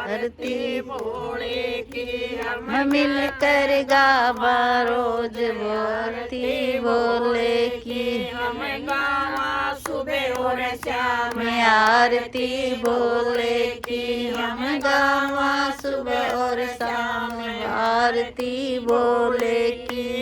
आरती भोले की हम मिल कर गावा रोज आरती भोले की हम गावा सुबह और शाम आरती भोले की हम गावा सुबह और शाम आरती भोले की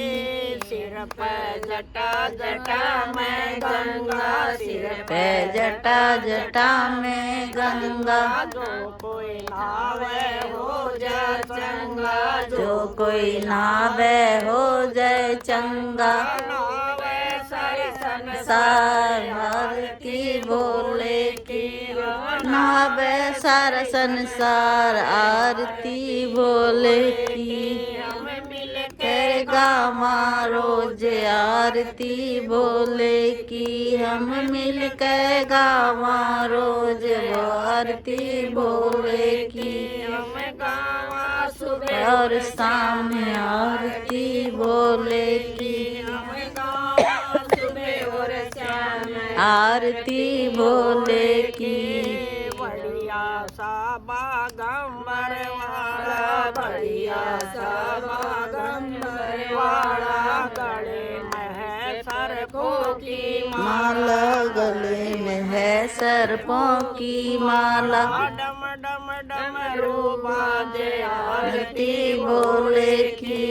सिर पे जटा जटा में गंगा सिर पे जटा जटा में गंगा जो कोई नावे हो जाए चंगा जो कोई नावे हो जाए चंगा नावे सारे संसार आरती भोले की नावे सारा संसार आरती भोले की गावा रोज आरती भोले की हम मिल कर गावा रोज आरती भोले की हम गावा सुबह और शाम आरती भोले की हम गावा सुबह और शाम आरती भोले की बढ़िया सा बागंबर वाला बढ़िया सा बागंबर वाला गले में है सर्पों की माला गले में है सर्पों की माला डम डम डम बाजे आरती भोले की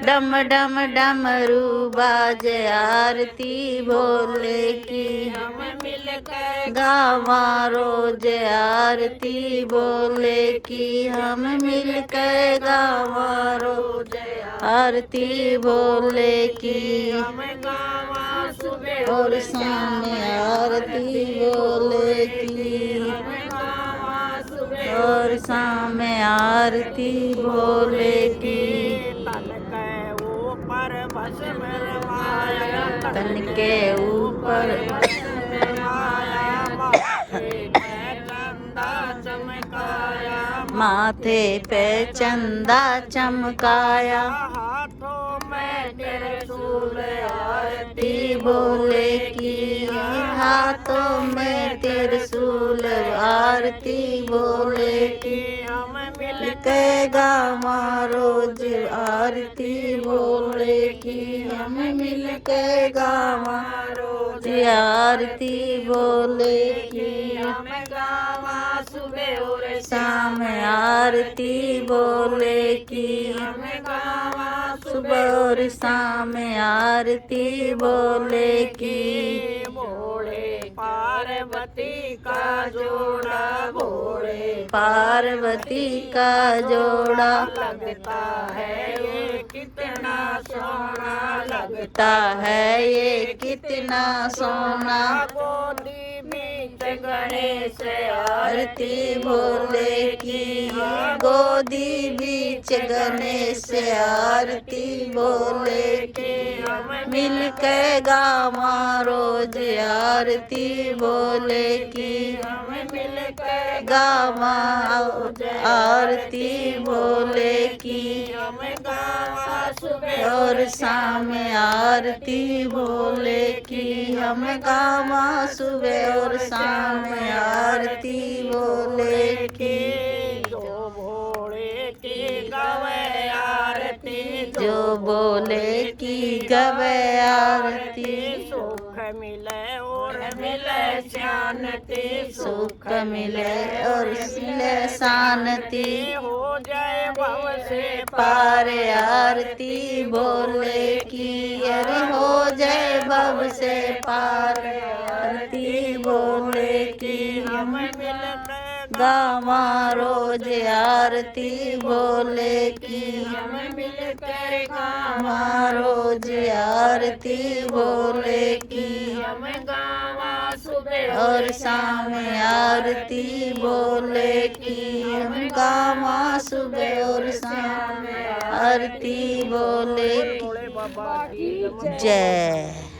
डम डम डमरू बाजे आरती भोले की हम मिलकर गावा रोज आरती भोले की हम मिलकर गावा रोज आरती भोले की हम गावा सुबह और शाम आरती भोले की हम गावा सुबह और शाम आरती भोले की तन के ऊपर भस्म रमाया तन के ऊपर माथे पे चंदा चमकाया हाथों में त्रिशूल आरती भोले की हाथों में त्रिशूल आरती भोले की हम मिल के गावा रोज आरती भोले की हम मिल के गावा रोज आरती भोले की हम गावा सुबह और शाम आरती भोले की हम गावा सुबह और शाम आरती भोले की भोले पार्वती का जोड़ा भोले पार्वती का जोड़ा लगता है ये कितना सोना लगता है ये कितना सोना गोदी बीच गणेश आरती भोले की गोदी बीच गणेश आरती भोले की मिल के गावा रोज आरती भोले की हम मिल के गावा आरती भोले की हम गावा सुबह और शाम आरती भोले की हम गावा सुबह और शाम आरती भोले की जो भोले की गवे आरती जो भोले की गवे आरती सुख मिले और मिले शांति सुख मिले और मिले शांति हो जाए भव से पार आरती भोले की अरे हो जाए भव से पार आरती भोले की हम मिलकर गावा रोज आरती भोले की हम मिलकर गावा रोज आरती भोले की हम गावा सुबह और शाम आरती भोले की हम गावा सुबह और शाम आरती भोले की जय।